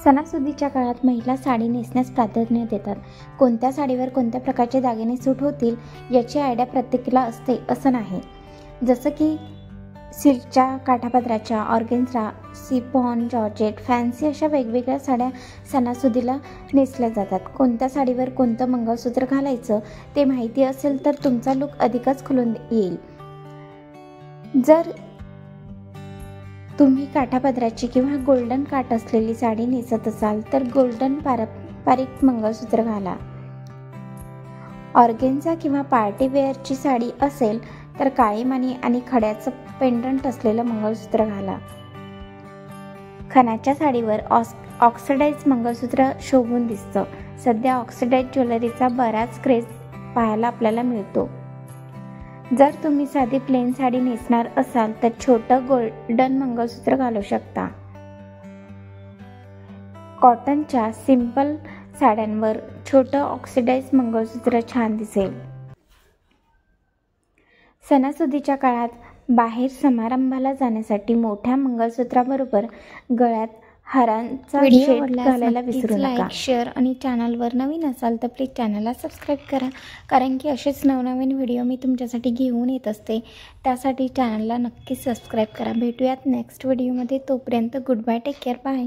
सणासुदीच्या काळात महिला साडी नेसण्यास प्राधान्य देतात. कोणत्या साडीवर कोणत्या प्रकारचे दागिने सूट होतील याची आयडिया प्रत्येकाला असते असं नाही. जसं की सिल्कच्या, काठापदराच्या, ऑर्गेन्झा, सिफॉन, जॉर्जेट, फॅन्सी अशा वेगवेगळ्या साड्या सणासुदीला नेसल्या जातात. कोणत्या साडीवर कोणतं मंगळसूत्र घालायचं ते माहिती असेल तर तुमचा लूक अधिकच खुलून येईल. जर तुम्ही काठापदराची किंवा गोल्डन काठ असलेली साडी नेसत असाल तर गोल्डन पारंपरिक मंगळसूत्र घाला. ऑर्गेन्झा किंवा पार्टी वेअरची साडी असेल तर काळी मणी आणि खड्याचं पेंडंट असलेलं मंगळसूत्र घाला. खणाच्या साडीवर ऑक्सिडाइज मंगळसूत्र शोभून दिसतं. सध्या ऑक्सिडाइज ज्वेलरीचा बराच क्रेज पाहायला आपल्याला मिळतो. जर तुम्ही साधी प्लेन साडी नेसणार असाल तर छोटं गोल्डन मंगळसूत्र घालू शकता. कॉटनच्या सिंपल साड्यांवर छोटं ऑक्सिडाइज मंगळसूत्र छान दिसेल. सणासुदीच्या काळात बाहेर समारंभाला जाण्यासाठी मोठ्या मंगळसूत्राबरोबर गळ्यात हारांचा शेड घालायला विसरू नका. लाईक, शेअर आणि चॅनलवर नवीन असाल तर प्लीज चॅनलला सबस्क्राईब करा, कारण की असेच नवनवीन व्हिडिओ मी तुमच्यासाठी घेऊन येत असते. त्यासाठी चॅनलला नक्की सबस्क्राईब करा. भेटूयात नेक्स्ट व्हिडिओमध्ये. तोपर्यंत good bye, take care, bye.